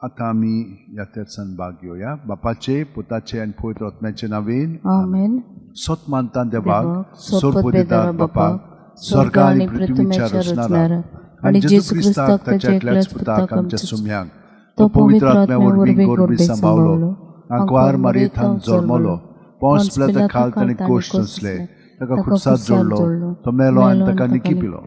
आता आम्ही या तेर्सान भाग घेऊया. बापाचे, पुताचे आणि पवित्र आत्म्याचे नावेन आमेन. सोत मानता देवाक, सोपत सोड बेदारा पोदितात बापाक, स्वर्ग आणि पृथ्वीच्या रचणारा आणि जेजू क्रिस्ताक ताच्या एकल्याच पुताक आमच्या सुम्यांक तो पवित्र आत्म्यावर वरवीं गोरबे गोरबे सांभाळलो. अंकवार मारियेंतान जल्मलो. पोंस पिलाता खाल ताणें कोश्ट सोंसले. ताका खुबसात जोडलो. तो मेलो आनी ताका निकी पिलो.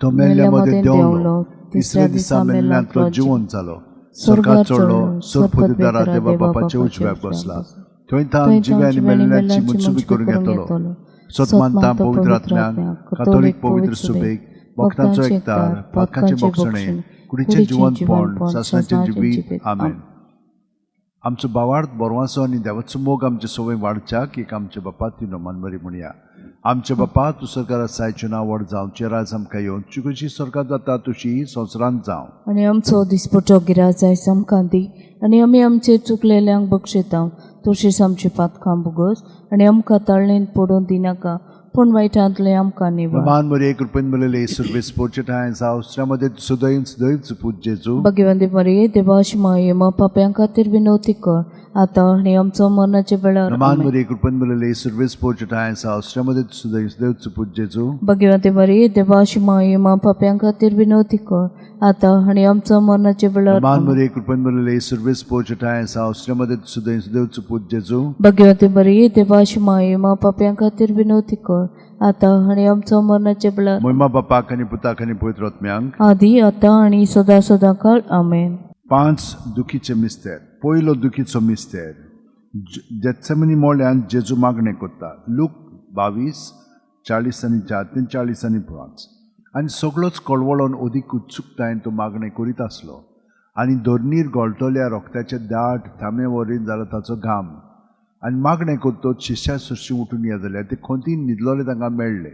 तो मेल्ल्या मदें देंवलो. तिसऱ्या दिसा मेल्ल्यांतलो जिवंत जालो. स्वर्गात चडलो. सोडपदीदारा देवा बापाच्या उजव्याक बसला. थंय तान जिव्या आनी मेल्ल्यांची मुनसुबी करून घेतलो. सोतमानता पवित्र आत्म्याक, कातोलीक पवित्र सुबेक, भक्तांचो एकतार, पातकांचे बोगसणे, कुडीचें जिवंतपण, सासणाचें जिवीत. आमेन. आमचो भावार्थ बोरवांचो आनी देवाचो मोग आमचे सवय वाडच्याक एक आमच्या बापा ती नोमान बरी म्हणया. आमचे बापा तूं स्वर्गांत सायचें नांव व्हड जावं. राज आमकां येवन तुजी कशी स्वर्गांत जाता तशी संवसारांत जावं. आनी आमचो दिसपटो गिराय जाय आमकां दी. आनी आमी आमचे चुकलेल्यांक बक्षिता. तशीच आमची पातकां बुगस आनी आमकां ताळणेन पडून दिनाका, पूण वायटांतले आमकां निवार. नोमान बरी एक रुपयान मेलेले सुरवेस पोरचे ठाय जावं. उस्त्र्यामध्ये सदैव सदैव पूज जेजू. भगवंती मरिये देवाची माये मा पाप्यां खातीर विनवती कर, आता आनी आमचो मरणाच्या वेळार. नोमान बरी एक रुपयान मेलेले सुरवेस पोरचे ठाय जावं. उस्त्र्यामध्ये सदैव सदैव पूज जेजू. भगवंती मरिये देवाची माये मा पाप्यां खातीर विनवती कर, आता आनी आमचो मरणाच्या वेळार. नोमान बरी एक रुपयान मेलेले सुरवेस पोरचे ठाय जावं. उस्त्र्यामध्ये सदैव सदैव पूज जेजू. भगवंती मरिये देवाची माये मा पाप्यां खातीर विनवती कर, आता आनी आमचो मरणाच्या वेळार. महिमा बापाक आनी पुताक आनी पवित्र आत्म्यांक, आदी आता आनी सदा सदाकाळ. आमेन. 5 दुखीचे मिस्तेर. पयलो दुखीचो मिस्तेर. गेत्सेमनी मोळ्यान जेजू मागणें करता. लूक 22:40-4 ते 40:5. आनी सगळोच कळवळोन ओदीक उत्सुकतायेन तो मागणें करीत आसलो. आनी दोरनीर गळटल्या रोगत्याचे दाट थामे वरीन जालो ताचो घाम. आनी मागणें करतो शिश्या सुशी उठून या जाल्यार ते खोंतीन न्हिदलोले तांकां मेळ्ळे.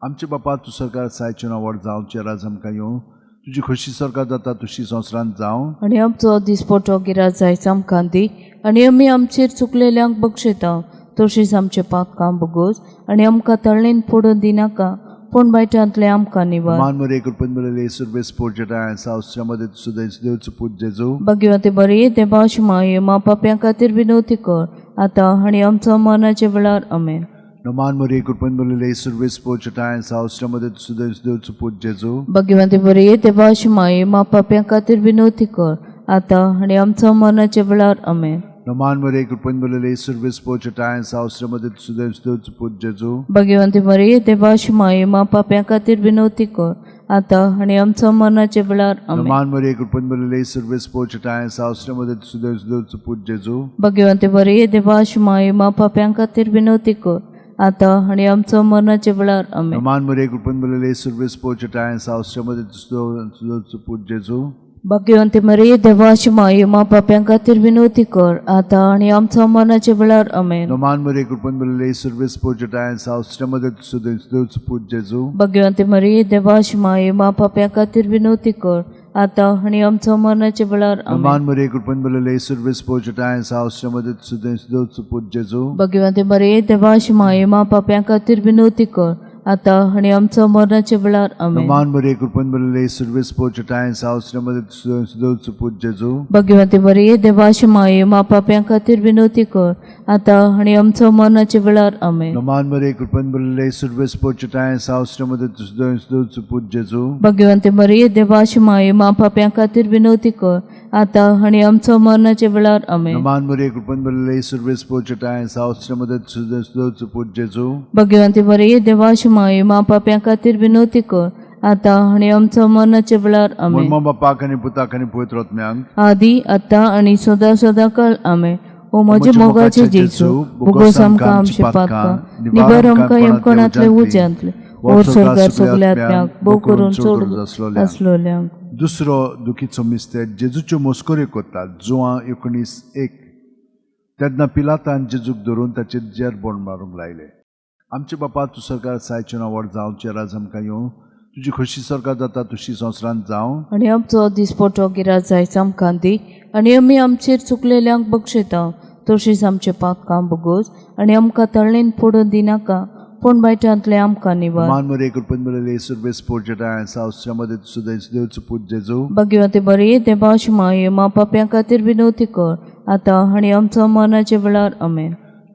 आमचे बापा तूं स्वर्गांत सायचें नांव व्हड जावं. राज आमकां येवं. तुजी खोशी स्वर्गांत जाता तशी संवसारांत जावं. आनी आमचो दिसपटो गिराय जाय आमकां दी. आनी आमी आमचेर चुकलेल्यांक बक्षिता. तशीच आमचे पातकां बुगोस आनी आमकां तळणेन पडून दिनाका, पूण वायटांतले आमकां निवार. मान मरे एक रुपयान मेलेले सुरवेस पोरचे ठाय जावं. उस्त्र्यामध्ये सदैव सदैव पूज जेजू. भगवंती मरिये देवाची माये मा पाप्यां खातीर विनवती कर, आता आनी आमचो मरणाच्या वेळार. आमेन. नोमान मरे एक रुपयान मेलेले सुरवेस पोरचे ठाय जावं. उस्त्र्यामध्ये सदैव सदैव पूज जेजू. भगवंती मरिये देवाची माये मा पाप्यां खातीर विनवती कर, आता आनी आमचो मरणाच्या वेळार. आमेन. नोमान मरे एक रुपयान मेलेले सुरवेस पोरचे ठाय जावं. उस्त्र्यामध्ये सदैव सदैव पूज जेजू. भगवंती मरिये देवाची माये मा पाप्यां खातीर विनवती कर, आता आनी आमचो मरणाच्या वेळार. आमेन. नोमान मरे एक रुपयान मेलेले सुरवेस पोरचे ठाय जावं. उस्त्र्यामध्ये सदैव सदैव पूज जेजू. भगवंती मरिये देवाची माये मा पाप्यां खातीर विनवती कर, आता आनी आमचो मरणाच्या वेळार. आमेन. नोमान मरे एक रुपयान मेलेले सुरवेस पोरचे ठाय जावं. उस्त्र्यामध्ये सदैव सदैव पूज जेजू. भगवंती मरिये देवाची माये मा पाप्यां खातीर विनवती कर, आता आनी आमचो मरणाच्या वेळार. आमेन. नोमान मरे एक रुपयान मेलेले सुरवेस पोरचे ठाय जावं. उस्त्र्यामध्ये सदैव सदैव पूज जेजू. भगवंती मरिये देवाची माये मा पाप्यां खातीर विनवती कर, आता आनी आमचो मरणाच्या वेळार. आमेन. नोमान मरे एक रुपयान मेलेले सुरवेस पोरचे ठाय जावं. उस्त्र्यामध्ये सदैव सदैव पूज जेजू. भगवंती मरिये देवाची माये मा पाप्यां खातीर विनवती कर, आता आनी आमचो मरणाच्या वेळार. आमेन. नोमान मरे एक रुपयान मेलेले सुरवेस पोरचे ठाय जावं. उस्त्र्यामध्ये सदैव सदैव पूज जेजू. भगवंती मरिये देवाची माये मा पाप्यां खातीर विनवती कर, आता आनी आमचो मरणाच्या वेळार. आमेन. नोमान मरे एक रुपयान मेलेले सुरवेस पोरचे ठाय जावं. उस्त्र्यामध्ये सदैव सदैव पूज जेजू. भगवंती मरिये देवाची माये मा पाप्यां खातीर विनवती कर, आता आनी आमचो मरणाच्या वेळार. आमेन. नोमान मरे एक रुपयान मेलेले सुरवेस पोरचे ठाय जावं. उस्त्र्यामध्ये सदैव सदैव पूज जेजू. भगवंती मरिये देवाची माये मा पाप्यां खातीर विनवती कर, आता आनी आमचो मरणाच्या वेळार. आमेन. महिमा बापाक आनी पुताक आनी पवित्र आत्म्यांक, आदी आता आनी सदा सदाकाळ. आमेन. ओ म्हजे मोगाचे जेजू, बुगोस आमकां आमचे पातकां, निबार आमकां येमकोणांतले उज्यांतले, ओर स्वर्गार सगल्या आत्म्यांक भोव करून सोड आसलोल्यांक. दुसरो दुखीचो मिस्तेर. जेजूच्यो मस्कऱ्यो करतात. जुवां 19:1. तेन्ना पिलातान जेजूक धरून ताचेर जेरबोण मारूंक लायले. आमचे बापा तूं स्वर्गांत सायचें नांव व्हड जावं. राज आमकां येवं. तुजी खोशी स्वर्गांत जाता तशी संवसारांत जावं. आनी आमचो दिसपटो गिराय जाय आमकां दी. आनी आमी आमचेर चुकलेल्यांक बक्षिता. तशीच आमचे पातकां बुगोस आनी आमकां तळणेन पडून दिनाका, पूण बायटांतले आमकां निवार. मान मरे कृपन मले सुरबे स्पोर्ट सावस्रामध्ये सुद्धा देवचं पूज जेजू भाग्यवते बरी देवाश माये मा पाप्यां खातीर विनवती कर आतां आनी आमच्या मरणाचे वेळार आमेन.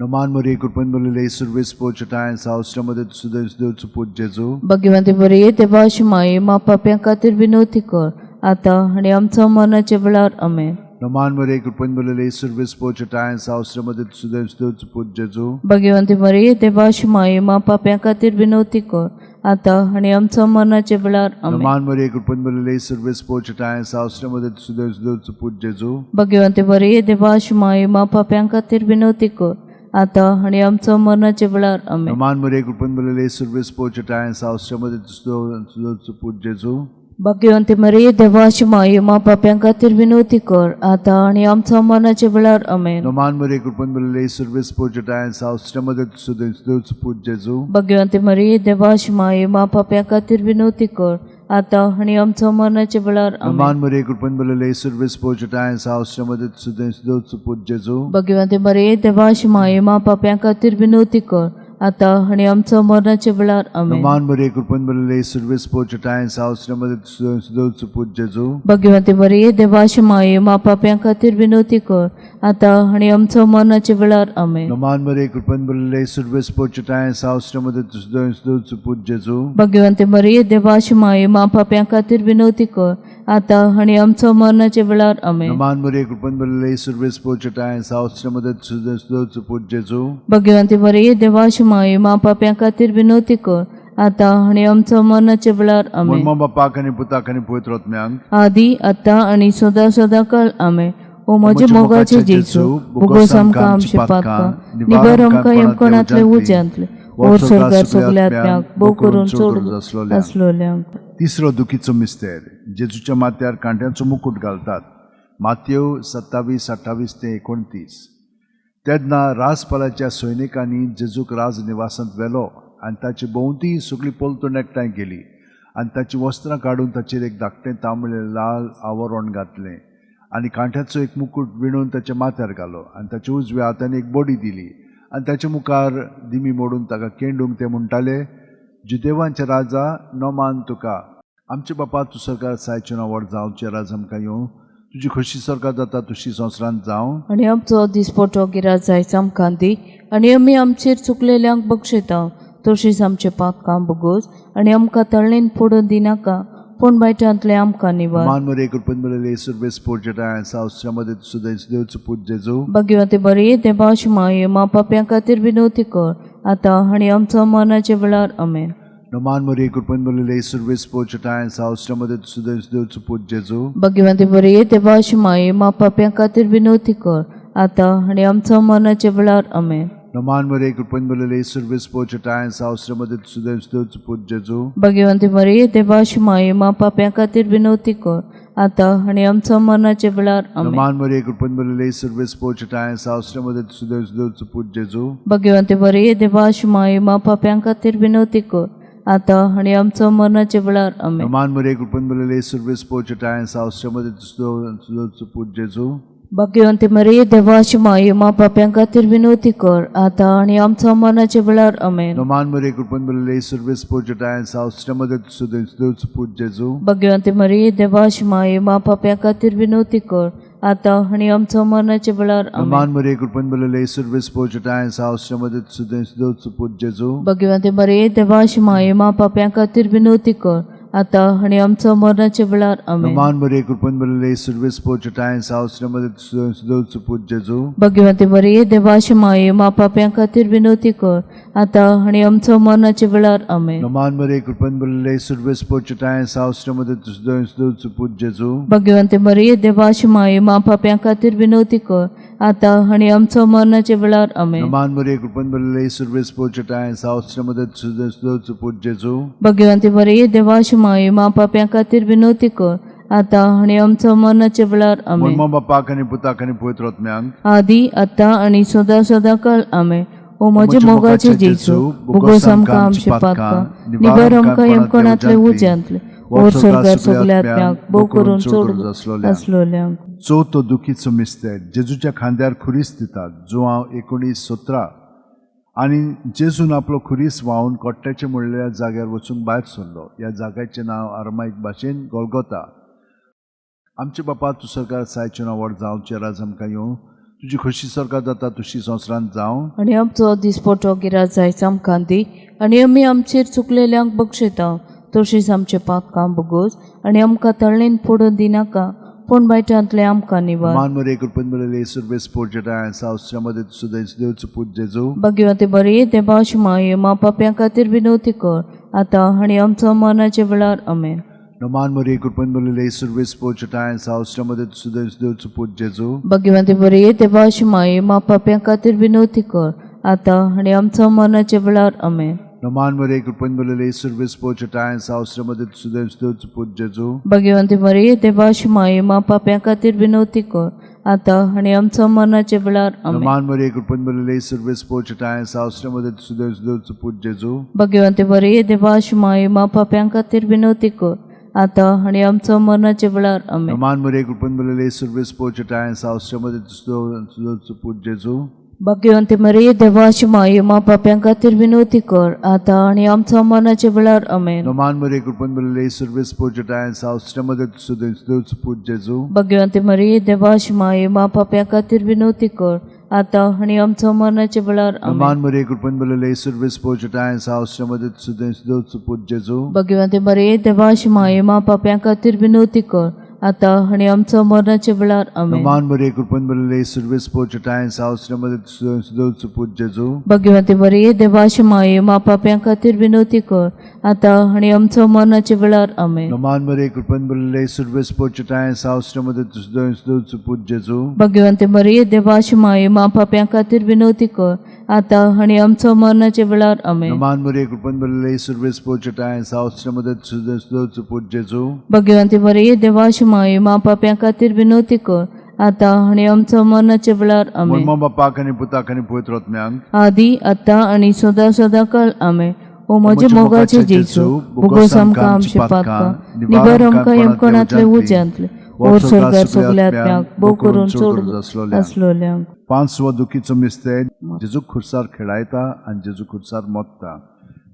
मान मरे कृपन मले सुरबे स्पोर्ट सावस्रामध्ये सुद्धा देवचं पूज जेजू भाग्यवते बरी देवाश माये मा पाप्यां खातीर विनवती कर आतां आनी आमच्या मरणाचे वेळार आमेन. मान मरे कृपन मले सुरबे स्पोर्ट सावस्रामध्ये सुद्धा देवचं पूज जेजू भाग्यवते बरी देवाश माये मा पाप्यां खातीर विनवती कर आतां आनी आमच्या मरणाचे वेळार आमेन. मान मरे कृपन मले सुरबे स्पोर्ट सावस्रामध्ये सुद्धा देवचं पूज जेजू भाग्यवते बरी देवाश माये मा पाप्यां खातीर विनवती कर आतां आनी आमच्या मरणाचे वेळार आमेन. मान मरे कृपन मले सुरबे स्पोर्ट सावस्रामध्ये सुद्धा देवचं पूज जेजू भाग्यवंते मरिये देवाची माये मा पाप्यां खातीर विनवती कर आतां आनी आमच्या मरणाचे वेळार आमेन. मान मरे कृपन मले सुरबे स्पोर्ट सावस्रामध्ये सुद्धा देवचं पूज जेजू भाग्यवंते मरिये देवाची माये मा पाप्यां खातीर विनवती कर आतां आनी आमच्या मरणाचे वेळार आमेन. मान मरे कृपन मले सुरबे स्पोर्ट सावस्रामध्ये सुद्धा देवचं पूज जेजू भाग्यवंते मरिये देवाची माये मा पाप्यां खातीर विनवती कर आतां आनी आमच्या मरणाचे वेळार आमेन. मान मरे कृपन मले सुरबे स्पोर्ट सावस्रामध्ये सुद्धा देवचं पूज जेजू भाग्यवंते मरिये देवाची माये मा पाप्यां खातीर विनवती कर आतां आनी आमच्या मरणाचे वेळार आमेन. मान मरे कृपन मले सुरबे स्पोर्ट सावस्रामध्ये सुद्धा देवचं पूज जेजू भाग्यवंते मरिये देवाची माये मा पाप्यां खातीर विनवती कर आतां आनी आमच्या मरणाचे वेळार आमेन. मान मरे कृपन मले सुरबे स्पोर्ट सावस्रामध्ये सुद्धा देवचं पूज जेजू भाग्यवंते मरिये देवाची माये मा पाप्यां खातीर विनवती कर आतां आनी आमच्या मरणाचे वेळार आमेन. मम्मा बापाक आनी पुताक आनी पवित्र आत्म्यांक आदी आतां आनी सदा सदाकाळ आमेन. ओ म्हजे मोगाचे जेजू बोगोस आमकां आमचे पातकां निबार आमकां येमकोणांतले उज्यांतले ओर स्वर्गार सगल्या आत्म्यांक भोव करून सोड आसलोल्यांक. तिसरो दुखीचो मिस्तेर जेजूच्या माथ्यार कांट्याचो मुकुट घालतात. मातयेव 27:28 ते 29. तेन्ना राजपालाच्या सैनिकांनी जेजूक राज निवासांत व्हेलो आनी ताचे भोंवती सगळी पलतून एकठांय केली आनी ताची वस्त्रां काडून ताचेर एक धाकटें तांबडे लाल आवरण घातलें आनी कांठ्याचो एक मुकुट विणून ताच्या माथ्यार घालो आनी ताच्या उजव्या हातान एक बडी दिली आनी ताच्या मुखार दिमी मोडून ताका केंडूंक ते म्हणटाले, जुदेवांचे राजा न मान तुका, आमचे बापा तूं सरकार सायचे नांवर जावचे राज आमकां येवं, तुजी खोशी सरकार जाता तशी संवसारांत जावं आनी आमचो दिसपटो गिराज जायच आमकां दी आनी आमी आमचेर चुकलेल्यांक बक्षयता तशीच आमचे पातकां बगोस आनी आमकां तळ्ळेन पडून दिनाका पूण बायटांतले आमकां निवार. मान मरे कृपन मले सुरबे स्पोर्ट सावस्रामध्ये सुद्धा देवचं पूज जेजू भाग्यवते बरी देवाची माये मा पाप्यां खातीर विनवती कर आतां आनी आमच्या मरणाचे वेळार आमेन. मान मरे कृपन मले सुरबे स्पोर्ट सावस्रामध्ये सुद्धा देवचं पूज जेजू भाग्यवते बरी देवाची माये मा पाप्यां खातीर विनवती कर आतां आनी आमच्या मरणाचे वेळार आमेन. मान मरे कृपन मले सुरबे स्पोर्ट सावस्रामध्ये सुद्धा देवचं पूज जेजू भाग्यवते बरी देवाची माये मा पाप्यां खातीर विनवती कर आतां आनी आमच्या मरणाचे वेळार आमेन. मान मरे कृपन मले सुरबे स्पोर्ट सावस्रामध्ये सुद्धा देवचं पूज जेजू भाग्यवते बरी देवाची माये मा पाप्यां खातीर विनवती कर आतां आनी आमच्या मरणाचे वेळार आमेन. मान मरे कृपन मले सुरबे स्पोर्ट सावस्रामध्ये सुद्धा देवचं पूज जेजू भाग्यवंते मरिये देवाची माये मा पाप्यां खातीर विनवती कर आतां आनी आमच्या मरणाचे वेळार आमेन. मान मरे कृपन मले सुरबे स्पोर्ट सावस्रामध्ये सुद्धा देवचं पूज जेजू भाग्यवंते मरिये देवाची माये मा पाप्यां खातीर विनवती कर आतां आनी आमच्या मरणाचे वेळार आमेन. मान मरे कृपन मले सुरबे स्पोर्ट सावस्रामध्ये सुद्धा देवचं पूज जेजू भाग्यवंते मरिये देवाची माये मा पाप्यां खातीर विनवती कर आतां आनी आमच्या मरणाचे वेळार आमेन. मान मरे कृपन मले सुरबे स्पोर्ट सावस्रामध्ये सुद्धा देवचं पूज जेजू भाग्यवंते मरिये देवाची माये मा पाप्यां खातीर विनवती कर आतां आनी आमच्या मरणाचे वेळार आमेन. मान मरे कृपन मले सुरबे स्पोर्ट सावस्रामध्ये सुद्धा देवचं पूज जेजू भाग्यवंते मरिये देवाची माये मा पाप्यां खातीर विनवती कर आतां आनी आमच्या मरणाचे वेळार आमेन. मान मरे कृपन मले सुरबे स्पोर्ट सावस्रामध्ये सुद्धा देवचं पूज जेजू भाग्यवंते मरिये देवाची माये मा पाप्यां खातीर विनवती कर आतां आनी आमच्या मरणाचे वेळार आमेन. मम्मा बापाक आनी पुताक आनी पवित्र आत्म्यांक आदी आतां आनी सदा सदाकाळ आमेन. ओ म्हजे मोगाचे जेजू बोगोस आमकां आमचे पातकां निबार आमकां येमकोणांतले उज्यांतले ओर स्वर्गार सगल्या आत्म्यांक भोव करून सोड आसलोल्यांक. चवथो दुखीचो मिस्तेर जेजूच्या खांद्यार खुरीस दितात. जुआंव 19:17. आणि जेजून आपलो खुरीस व्हांवन कोट्ट्याचे म्हणलेल्या जाग्यार वचूंक भायर सरलो. ह्या जाग्याचें नांव आरमाईक भाशेन गोल्गोथा. आमचे बापा तूं सरकार सायचें नांव व्हड जावं, राज आमकां येवं, तुजी खोशी सरकार जाता तशी संवसारांत जावं. आनी आमचो दिसपटो गिरात जायच आमकां दी, आनी आमी आमचेर चुकलेल्यांक बक्षिता तशीच आमचे पातकां बगोस, आनी आमकां तळ्ळेन पडून दिनाका, पूण वायटांतले आमकां निवार. मान मरे कृपन बरले सुरबेस पोर्जटा सावस्रामध्ये सुद्धा देवचं पूज जेजू. भगवते बरे देवाश माये मा पाप्यां खातीर विनवती कर, आतां आनी आमच्या मरणाचे वेळार आमेन. मान मरे कृपन बरले सुरबेस पोर्जटा सावस्रामध्ये सुद्धा देवचं पूज जेजू. भगवते बरे देवाश माये मा पाप्यां खातीर विनवती कर, आतां आनी आमच्या मरणाचे वेळार आमेन. मान मरे कृपन बरले सुरबेस पोर्जटा सावस्रामध्ये सुद्धा देवचं पूज जेजू. भगवते बरे देवाश माये मा पाप्यां खातीर विनवती कर, आतां आनी आमच्या मरणाचे वेळार आमेन. मान मरे कृपन बरले सुरबेस पोर्जटा सावस्रामध्ये सुद्धा देवचं पूज जेजू. भगवते बरे देवाश माये मा पाप्यां खातीर विनवती कर, आतां आनी आमच्या मरणाचे वेळार आमेन. मान मरे कृपन बरले सुरबेस पोर्जटा सावस्रामध्ये सुद्धा देवचं पूज जेजू. भगवंते मरे देवाश माये मा पाप्यां खातीर विनवती कर, आतां आनी आमच्या मरणाचे वेळार आमेन. मान मरे कृपन बरले सुरबेस पोर्जटा सावस्रामध्ये सुद्धा देवचं पूज जेजू. भगवंते मरे देवाश माये मा पाप्यां खातीर विनवती कर, आतां आनी आमच्या मरणाचे वेळार आमेन. मान मरे कृपन बरले सुरबेस पोर्जटा सावस्रामध्ये सुद्धा देवचं पूज जेजू. भगवंते मरे देवाश माये मा पाप्यां खातीर विनवती कर, आतां आनी आमच्या मरणाचे वेळार आमेन. मान मरे कृपन बरले सुरबेस पोर्जटा सावस्रामध्ये सुद्धा देवचं पूज जेजू. भगवंते मरे देवाश माये मा पाप्यां खातीर विनवती कर, आतां आनी आमच्या मरणाचे वेळार आमेन. मान मरे कृपन बरले सुरबेस पोर्जटा सावस्रामध्ये सुद्धा देवचं पूज जेजू. भगवंते मरे देवाश माये मा पाप्यां खातीर विनवती कर, आतां आनी आमच्या मरणाचे वेळार आमेन. मान मरे कृपन बरले सुरबेस पोर्जटा सावस्रामध्ये सुद्धा देवचं पूज जेजू. भगवंते मरे देवाश माये मा पाप्यां खातीर विनवती कर, आतां आनी आमच्या मरणाचे वेळार आमेन. मम्मा बापाक आनी पुताक आनी पवित्र आत्म्यांक आदी आतां आनी सदां सदां आमेन. ओ म्हजे मोगाचे जेजू, भोगोस आमकां आमचे पातकां, निबार आमकां येमकोणांतले उज्यांतले, ओर स्वर्गार सगल्या आत्म्यांक भोव करून सोड आसलोल्यांक. पांचवो दुखीचो मिस्तें जेजू खुर्सार खेळायता आनी जेजू खुर्सार मोत्ता.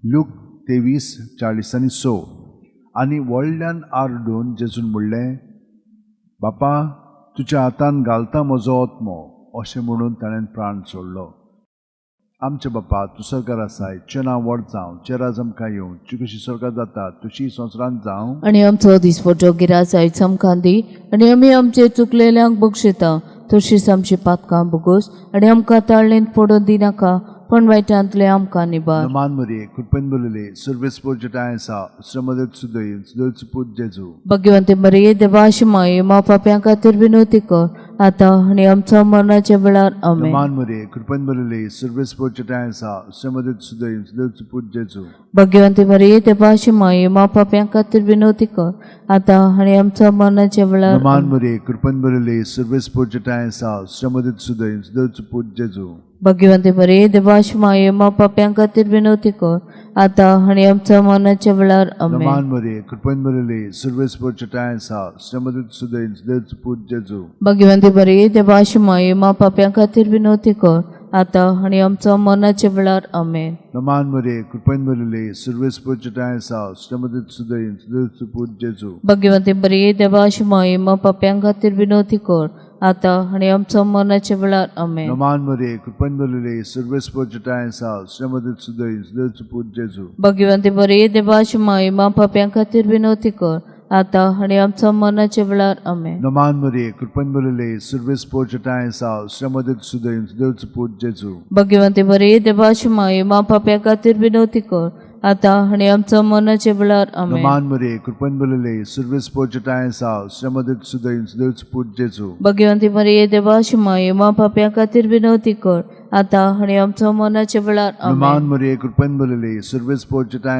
लूक 23:40-6. आनी व्हडल्यान आरडून जेजून म्हणलें, बापा तुज्या हातान घालता म्हजो आत्मो, अशें म्हणून ताणें प्राण सोडलो. आमचे बापा तूं सरकार आसाय, तुजें नांव व्हड जावं, राज आमकां येवं, तुजी कशी सरकार जाता तशी संवसारांत जावं. आनी आमचो दिसपटो गिरात जायच आमकां दी, आनी आमी आमचे चुकलेल्यांक बक्षिता तशीच आमची पातकां बगोस, आनी आमकां ताळ्ळेंत पडून दिनाका, पण वायटांतले आमकां निबार. मान मरे कृपेन बरले सुरबेस पोर्जटा श्रमदेव सुदैव पूज जेजू. भगवंते मरे देवाश माये मा पाप्यां खातीर विनवती कर, आतां आनी आमच्या मरणाच्या वेळार आमेन. मान मरे कृपेन बरले सुरबेस पोर्जटा श्रमदेव सुदैव पूज जेजू. भगवंते मरे देवाश माये मा पाप्यां खातीर विनवती कर, आतां आनी आमच्या मरणाच्या वेळार. मान मरे कृपेन बरले सुरबेस पोर्जटा श्रमदेव सुदैव पूज जेजू. भगवंते मरे देवाश माये मा पाप्यां खातीर विनवती कर, आतां आनी आमच्या मरणाच्या वेळार आमेन. मान मरे कृपेन बरले सुरबेस पोर्जटा श्रमदेव सुदैव पूज जेजू. भगवंते मरे देवाश माये मा पाप्यां खातीर विनवती कर, आतां आनी आमच्या मरणाच्या वेळार आमेन. मान मरे कृपेन बरले सुरबेस पोर्जटा श्रमदेव सुदैव पूज जेजू. भगवंते मरे देवाश माये मा पाप्यां खातीर विनवती कर, आतां आनी आमच्या मरणाच्या वेळार आमेन. मान मरे कृपेन बरले सुरबेस पोर्जटा श्रमदेव सुदैव पूज जेजू. भगवंते मरे देवाश माये मा पाप्यां खातीर विनवती कर, आतां आनी आमच्या मरणाच्या वेळार आमेन. मान मरे कृपेन बरले सुरबेस पोर्जटा श्रमदेव सुदैव पूज जेजू. भगवंते मरे देवाश माये मा पाप्यां खातीर विनवती कर, आतां आनी आमच्या मरणाच्या वेळार आमेन. मान मरे कृपेन बरले सुरबेस पोर्जटा श्रमदेव सुदैव पूज जेजू. भगवंते मरे देवाश माये मा पाप्यां खातीर विनवती कर, आतां आनी आमच्या मरणाच्या वेळार आमेन. मान मरे कृपेन बरले सुरबेस पोर्जटा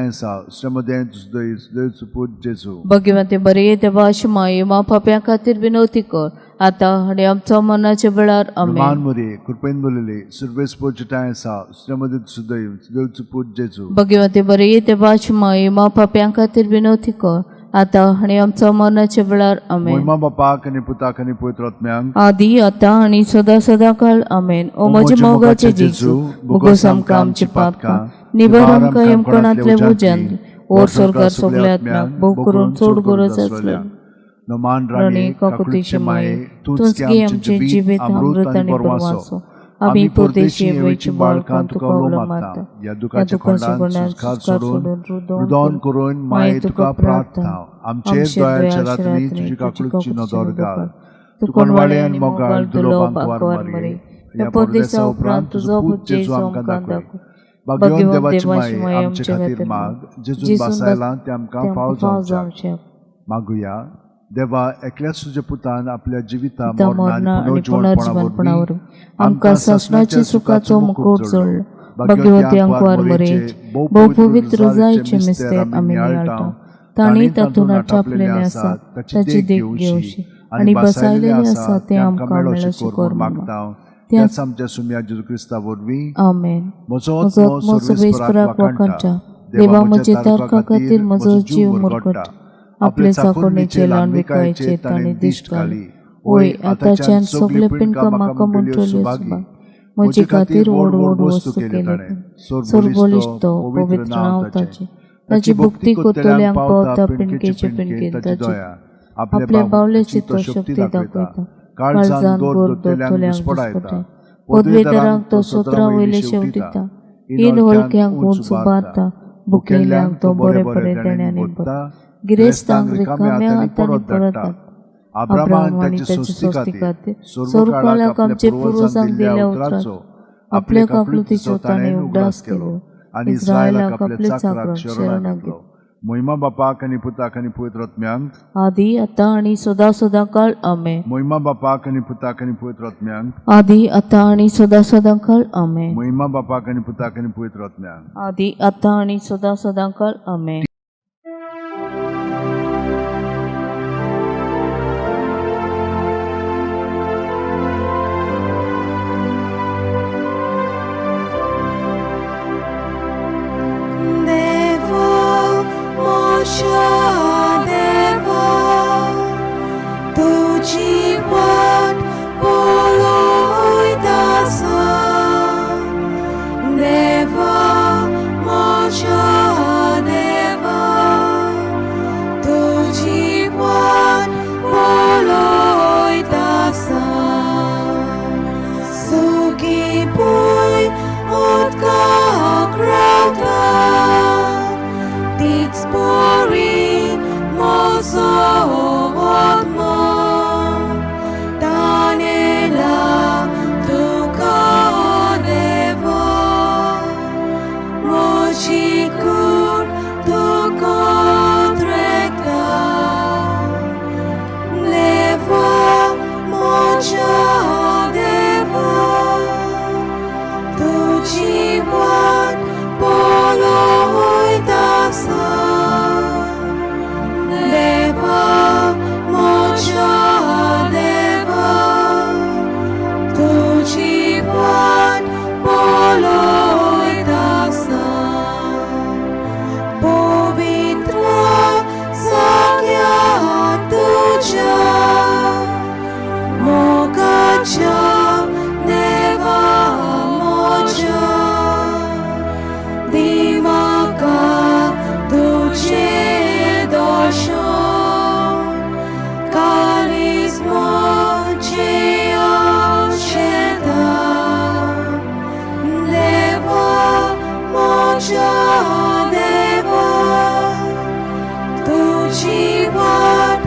श्रमदेव सुदैव पूज जेजू. भगवंते मरे देवाश माये मा पाप्यां खातीर विनवती कर, आतां आनी आमच्या मरणाच्या वेळार आमेन. मान मरे कृपेन बरले सुरबेस पोर्जटा श्रमदेव सुदैव पूज जेजू. भगवंते मरे देवाश माये मा पाप्यां खातीर विनवती कर, आता आणि आमच्या मरणाच्या वेळार आमेन. महिमा बापाक आनी पुताक आनी पवित्र आत्म्यांक आदी आता आणि सदा सदा काळ आमेन. ओ म्हजे मोगाचे जेजू बुगोस आमकां आमची पातकां निबार आमकां यमकणांतले उज्यांत ओर स्वर्गार सगल्या आत्म्यांक भोव करून चड गरज आसल्या. नमान राणी काकुतीचे माये तूंच की आमचे जिवीत अमृत आनी परवासो. आमी परदेशी येवची बाळकां तुका उलो मारता. या दुखाच्या कोंडान सुखार सोडून रुदोन करून माये तुका प्रार्थना. आमचेर दयाळच्या रात्री तुजी काकुळीची नदर घाल. तू कोणवाडे आनी मोगाळ दुलो बांकवार मरे. या परदेसा उपरांत तुजो पूत जेजू आमकां दाखय. भाग्यवान देवाची माये आमचे खातीर माग. जेजून बासायला ते आमकां फाव जावचें. मागुया देवा एकल्याच तुज्या पुतान आपल्या जिविता मरणां आनी पुनर्जीवनपणावर आमकां सासणाच्या सुखाचो मुकुट जोडलो. भाग्यवती आंकवार मरे भोव पवित्र जायचे मिस्तेर आमी नियाळटा. तांणी तातूंत आटापलेले आसात ताची देख घेवशी आनी बसायलेले आसा ते आमकां मेळोशी कर मागता. त्याच आमच्या सुम्या जेजू क्रिस्ता वरवीं आमेन. म्हजो सगळेस्पराक वखणटा. देवा म्हजे तारखा खातीर म्हजो जीव मुरगटा. आपले चाकोरणेचे ल्हान विकायचे ताणें दिश्ट घाली. ओय आतांच्यान सगळे पिणकां म्हाका म्हणटल्यो सुभाग. म्हजे खातीर व्हड व्हड वस्तू केले. सोरबोलिश्ट तो पवित्र नांव ताचें. ताची भक्ती कोतोल्यांक पावता पिणकेचे पिणकेन ताची. आपल्या बावलेची तो शक्ती दाखयता. काळजान गोर दोतोल्यांक घुसपडायता. पदवेदारांक तो सोत्रा वयले शेवटिता. इन वळख्यांक उंच उबारता. भुकेल्यांक तो बरे बरे देण्यानी भरता. गिरेस्तांक रिकाम्या हातांनी परतात. अब्राहमान ताची सोस्ती खातीर स्वर्गाक आमचे पुर्वजांक दिल्या उतराचो आपल्या काकुळतीचो ताणें उगडास केलो. आनी इस्रायलाक आपल्या चाकरांक शरणाक घेतलो. महिमा बापाक आनी पुताक आनी पवित्र आत्म्यांक आदी आतां आनी सदा सदा काळ आमेन. महिमा बापाक आनी पुताक आनी पवित्र आत्म्यांक आदी आतां आनी सदा सदा काळ आमेन. महिमा बापाक आनी पुताक आनी पवित्र आत्म्यांक आदी आतां आनी सदा सदा काळ आमेन. तुझी वाट पळयत आसा देवा म्हज्या देवा. तुझी वाट पळयत आसा. सुखी पळय उदकाक रावता. तीच बरी म्हजो आत्मा. तानेला तुका देवा. म्हजी कूड तुका रेखता. देवा म्हज्या देवा. तुजी वाट पळयत आसा. देवा म्हज्या देवा. तुजी वाट पळयत आसा. पवित्र जाग्या तुज्या मोगाच्या देवा म्हज्या. दी म्हाका तुजें दर्शन. काळीज म्हजें आशेता. देवा म्हज्या देवा. तुजी वाट